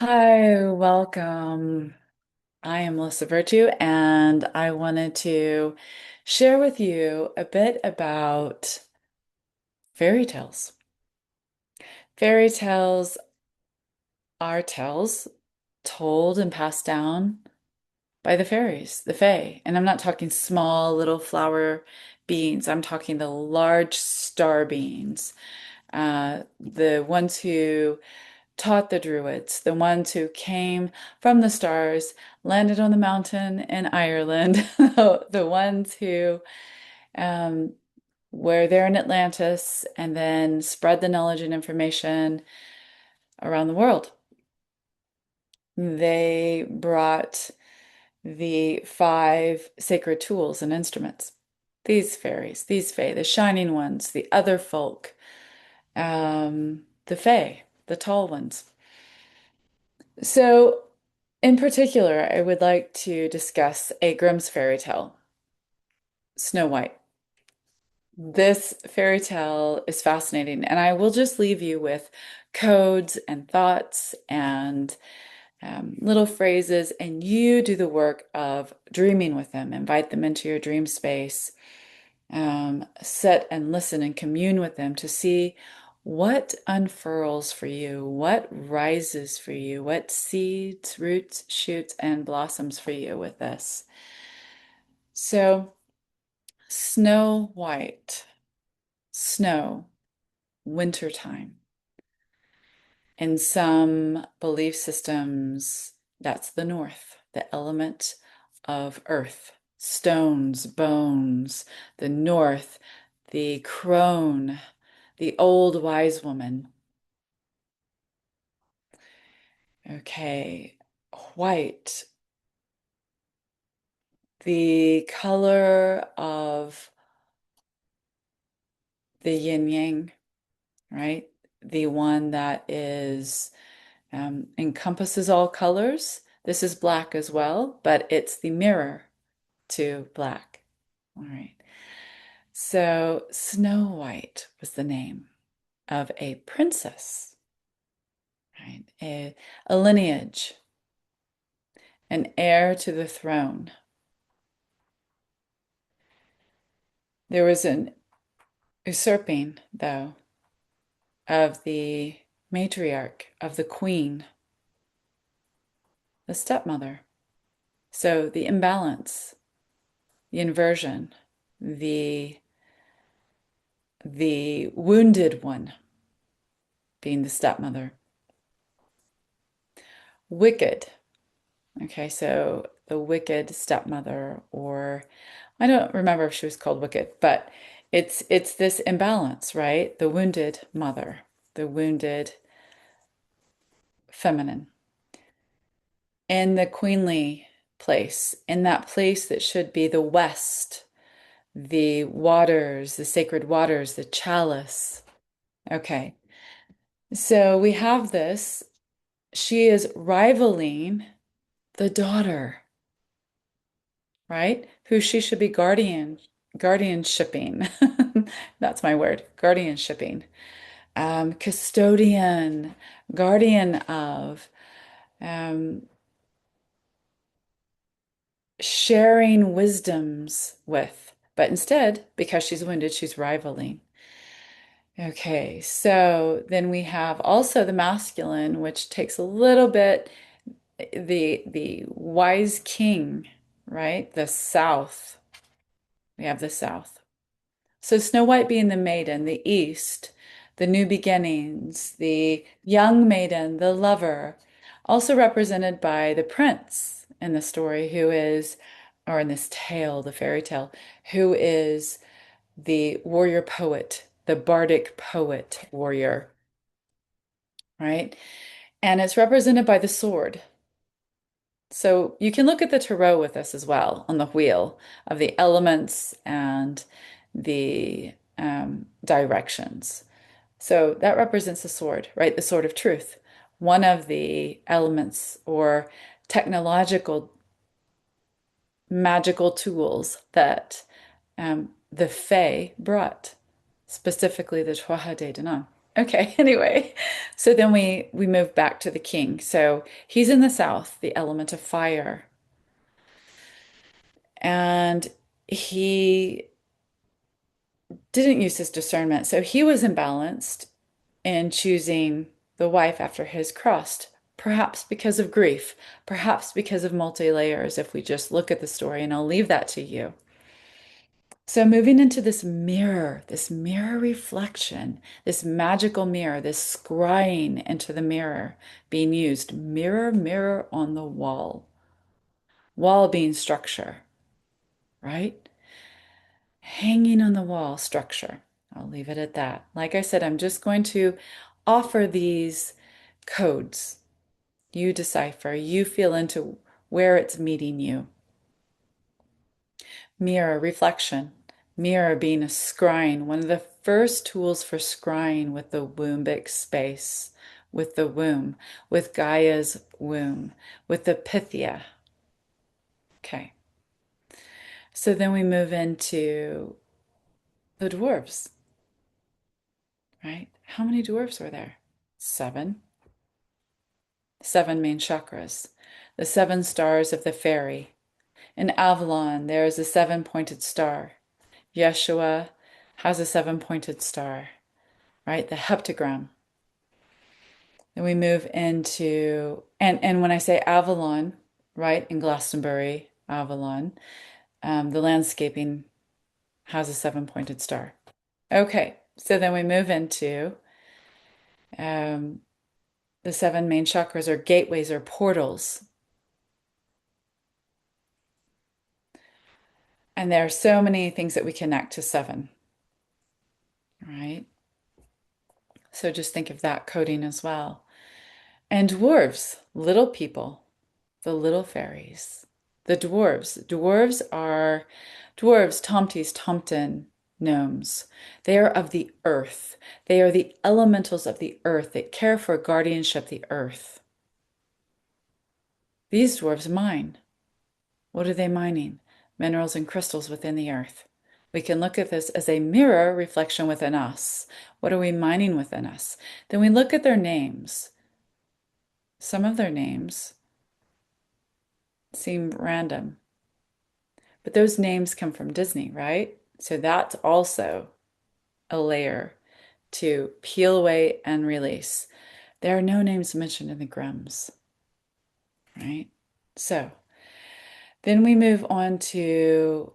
Hi, welcome. I am Melissa Virtue, and I wanted to share with you a bit about fairy tales. Fairy tales are tales told and passed down by the fairies, the fae. And I'm not talking small little flower beings, I'm talking the large star beings, the ones who taught the Druids, the ones who came from the stars, landed on the mountain in Ireland, the ones who um, were there in Atlantis and then spread the knowledge and information around the world. They brought the five sacred tools and instruments. These fairies, these fae, the shining ones, the other folk, the fae, the tall ones. So, in particular, I would like to discuss a Grimm's fairy tale, Snow White. This fairy tale is fascinating, and I will just leave you with codes and thoughts and little phrases, and you do the work of dreaming with them. Invite them into your dream space, sit and listen and commune with them to see what unfurls for you, what rises for you, what seeds, roots, shoots, and blossoms for you with this. So, Snow White, snow, wintertime. In some belief systems, that's the north, the element of earth, stones, bones, the north, the crone, the old wise woman. Okay, white, the color of the yin yang, right? The one that is encompasses all colors. This is black as well, but it's the mirror to black. All right. So Snow White was the name of a princess, right? A lineage, an heir to the throne. There was an usurping, though, of the matriarch, of the queen, the stepmother. So the imbalance, the inversion, the the wounded one being the stepmother. Wicked. Okay, so the wicked stepmother, or I don't remember if she was called wicked, but it's this imbalance, right? The wounded mother, the wounded feminine. In the queenly place, in that place that should be the west, the waters, the sacred waters, the chalice. Okay, so we have this. She is rivaling the daughter, right? Who she should be guardianshipping. That's my word, guardianshipping. Custodian, guardian of, um, sharing wisdoms with. But instead, because she's wounded, she's rivaling. Okay, so then we have also the masculine, which takes a little bit the wise king, right? The south. We have the south. So Snow White being the maiden, the east, the new beginnings, the young maiden, the lover, also represented by the prince in the story, who is, or in this tale, the fairy tale, who is the warrior poet, the bardic poet warrior, right? And it's represented by the sword. So you can look at the tarot with this as well on the wheel of the elements and the directions. So that represents the sword, right? The sword of truth. One of the elements or technological magical tools that the Fae brought, specifically the Troja de Danann. Okay, anyway. So then we move back to the king. So he's in the south, the element of fire. And he didn't use his discernment. So he was imbalanced in choosing the wife after his crust, perhaps because of grief, perhaps because of multi layers, if we just look at the story, and I'll leave that to you. So, moving into this mirror reflection, this magical mirror, this scrying into the mirror being used, mirror, mirror on the wall, wall being structure, right? Hanging on the wall structure. I'll leave it at that. Like I said, I'm just going to offer these codes. You decipher, you feel into where it's meeting you. Mirror, reflection. Mirror being a scrying, one of the first tools for scrying with the wombic space, with the womb, with Gaia's womb, with the Pythia. Okay. So then we move into the dwarves, right? How many dwarves were there? Seven. Seven main chakras. The seven stars of the fairy. In Avalon, there is a seven-pointed star. Yeshua has a seven-pointed star, right? The heptagram. Then we move into, and when I say Avalon, right, in Glastonbury, Avalon, the landscaping has a seven-pointed star. Okay, so then we move into um, the seven main chakras or gateways or portals. And there are so many things that we connect to seven, right? So just think of that coding as well. And dwarves, little people, the little fairies, the dwarves. Dwarves, Tomties, Tomten, gnomes. They are of the earth. They are the elementals of the earth that care for guardianship the earth. These dwarves mine. What are they mining? Minerals and crystals within the earth. We can look at this as a mirror reflection within us. What are we mining within us? Then we look at their names. Some of their names seem random, but those names come from Disney, right? So that's also a layer to peel away and release. There are no names mentioned in the Grimms, right? So then we move on to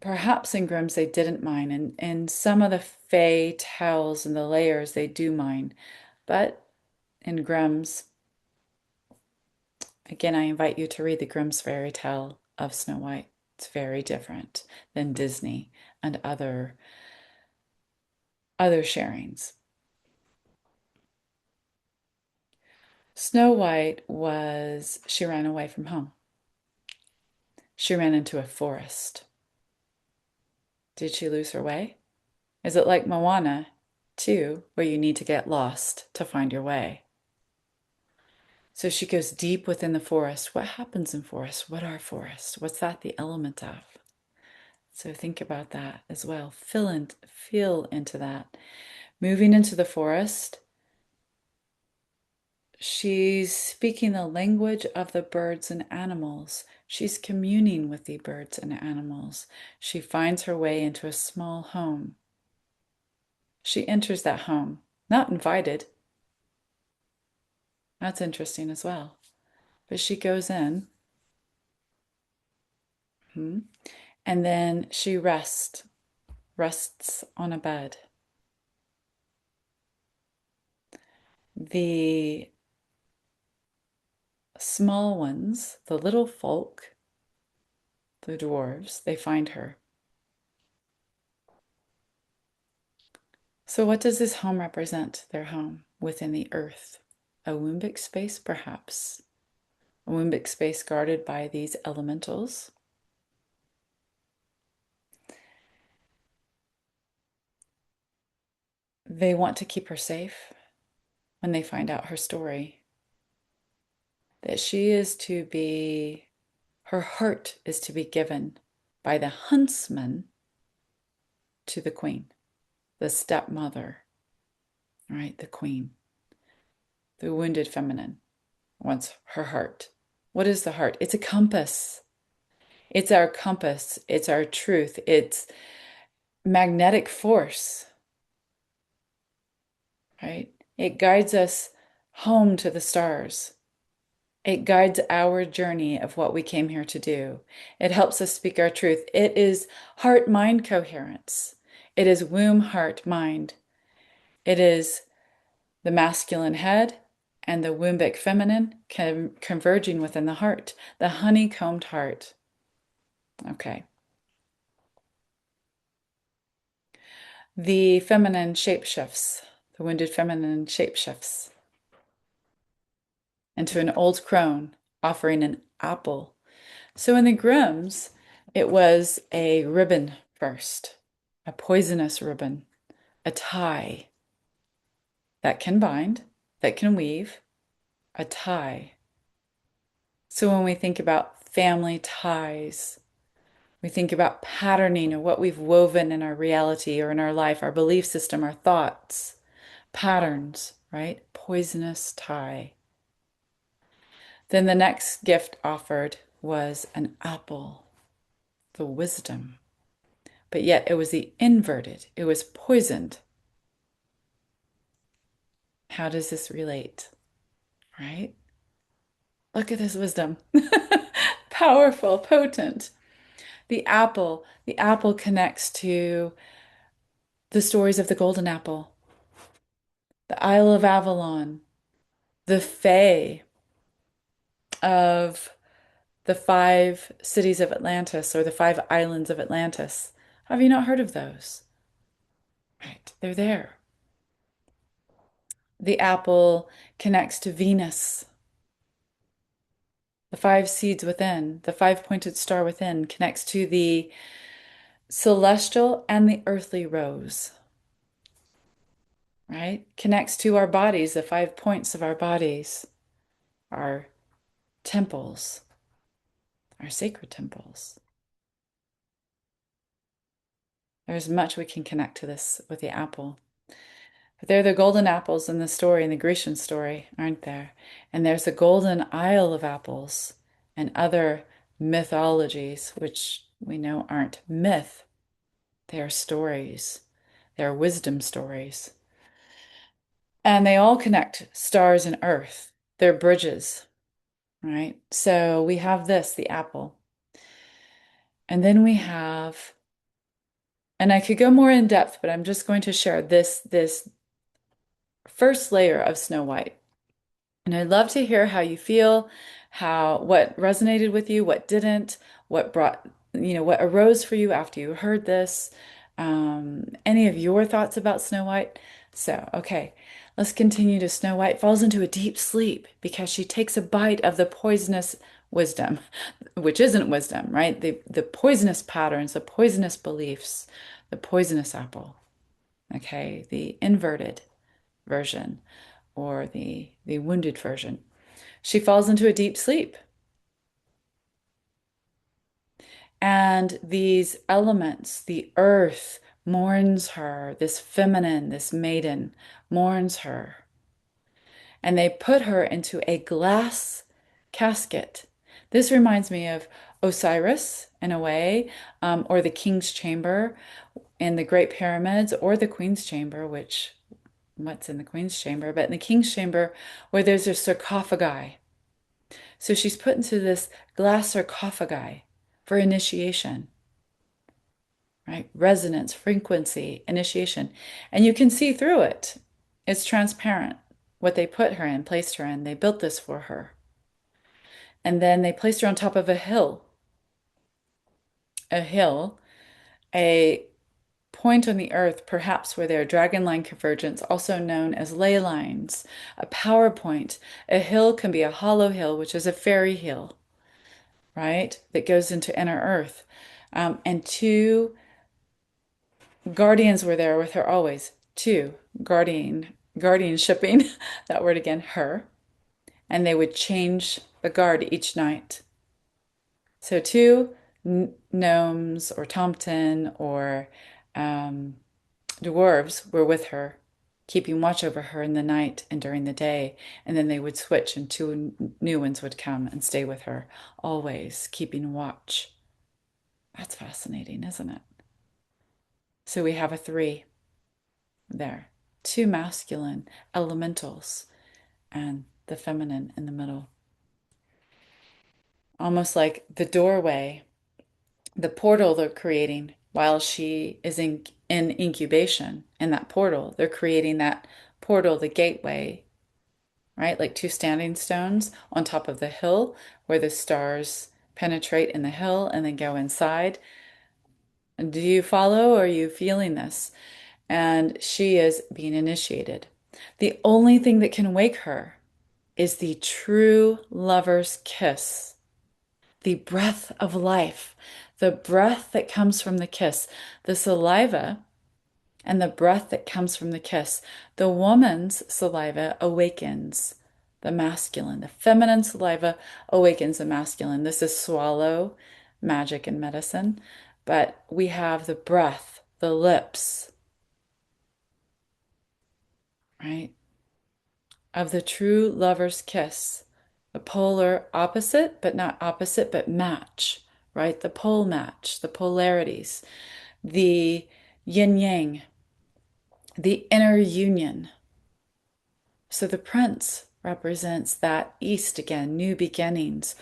perhaps in Grimms they didn't mine, and some of the Fae Tales and the layers they do mine, but in Grimms, again, I invite you to read the Grimm's fairy tale of Snow White. It's very different than Disney and other sharings. Snow White she ran away from home. She ran into a forest. Did she lose her way? Is it like Moana 2, where you need to get lost to find your way? So she goes deep within the forest. What happens in forests? What are forests? What's that the element of? So think about that as well. Feel into that. Moving into the forest, she's speaking the language of the birds and animals. She's communing with the birds and animals. She finds her way into a small home. She enters that home, not invited. That's interesting as well. But she goes in, and then she rests on a bed. The small ones, the little folk, the dwarves, they find her. So, what does this home represent? Their home within the earth. A wombic space, perhaps. A wombic space guarded by these elementals. They want to keep her safe when they find out her story. That she is to be, her heart is to be given by the huntsman to the queen, the stepmother. right? The queen, the wounded feminine wants her heart. What is the heart? It's a compass. It's our compass. It's our truth. It's magnetic force, right? It guides us home to the stars. It guides our journey of what we came here to do. It helps us speak our truth. It is heart-mind coherence. It is womb, heart, mind. It is the masculine head and the wombic feminine converging within the heart, the honeycombed heart. Okay. The feminine shapeshifts, the wounded feminine shapeshifts into an old crone offering an apple. So in the Grimms, it was a ribbon first, a poisonous ribbon, a tie that can bind, that can weave, a tie. So when we think about family ties, we think about patterning of what we've woven in our reality or in our life, our belief system, our thoughts, patterns, right? Poisonous tie. Then the next gift offered was an apple, the wisdom. But yet it was the inverted, it was poisoned. How does this relate? Right? Look at this wisdom. Powerful, potent. The apple connects to the stories of the golden apple, the Isle of Avalon, the Fae of the five cities of Atlantis or the five islands of Atlantis. Have you not heard of those? Right, they're there. The apple connects to Venus. The five seeds within, the five-pointed star within connects to the celestial and the earthly rose, right? Connects to our bodies, the 5 points of our bodies, our temples, our sacred temples. There's much we can connect to this with the apple. But they're the golden apples in the story, in the Grecian story, aren't there? And there's the golden Isle of Apples and other mythologies, which we know aren't myth. They are stories. They are wisdom stories. And they all connect stars and earth. They're bridges, right? So we have this, the apple. And then we have, and I could go more in depth, but I'm just going to share this first layer of Snow White. And I'd love to hear how you feel, what resonated with you, what didn't, what brought, what arose for you after you heard this, any of your thoughts about Snow White. So, okay, let's continue to Snow White falls into a deep sleep because she takes a bite of the poisonous wisdom, which isn't wisdom, right? The poisonous patterns, the poisonous beliefs, the poisonous apple, okay, the inverted version or the wounded version. She falls into a deep sleep. And these elements, the earth mourns her, this feminine, this maiden mourns her. And they put her into a glass casket. This reminds me of Osiris in a way, or the king's chamber in the Great Pyramids, or the queen's chamber, which what's in the queen's chamber, but in the king's chamber where there's a sarcophagi. So she's put into this glass sarcophagi for initiation, right? Resonance, frequency, initiation. And you can see through it. It's transparent what they put her in, placed her in. They built this for her. And then they placed her on top of a hill, a point on the earth, perhaps where there are dragon line convergence, also known as ley lines, a power point. A hill can be a hollow hill, which is a fairy hill, right? That goes into inner earth. And two guardians were there with her always. Two guardianshipping, that word again, her. And they would change the guard each night. So two gnomes or Tomten or dwarves were with her. keeping watch over her in the night and during the day. And then they would switch, and two new ones would come and stay with her, always keeping watch. That's fascinating, isn't it? So we have a three there, two masculine elementals and the feminine in the middle. Almost like the doorway, the portal they're creating while she is in incubation in that portal. They're creating that portal, the gateway, right? Like two standing stones on top of the hill where the stars penetrate in the hill and then go inside. Do you follow? Or are you feeling this? And she is being initiated. The only thing that can wake her is the true lover's kiss, the breath of life, the breath that comes from the kiss, the saliva and the breath that comes from the kiss. The woman's saliva awakens the masculine. The feminine saliva awakens the masculine. This is swallow magic and medicine. But we have the breath, the lips, right, of the true lover's kiss. The polar opposite, but not opposite, but match, right? The pole match, the polarities, the yin yang, the inner union. So the prince represents that east again, new beginnings.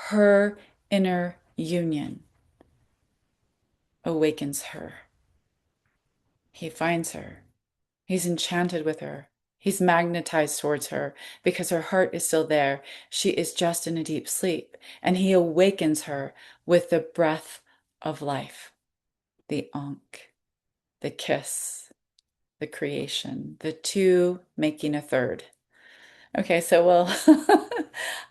Her inner union awakens her. He finds her. He's enchanted with her. He's magnetized towards her because her heart is still there. She is just in a deep sleep. And he awakens her with the breath of life, the ankh, the kiss, the creation, the two making a third. Okay, so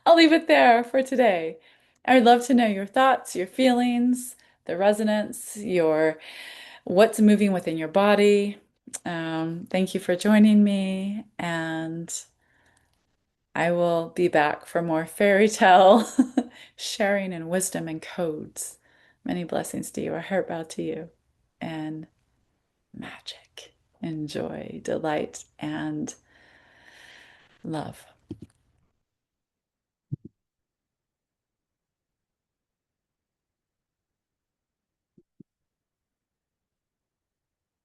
I'll leave it there for today. I'd love to know your thoughts, your feelings, the resonance, your what's moving within your body. Thank you for joining me, and I will be back for more fairy tale sharing and wisdom and codes. Many blessings to you. A heart bow to you, and magic, and joy, delight, and love.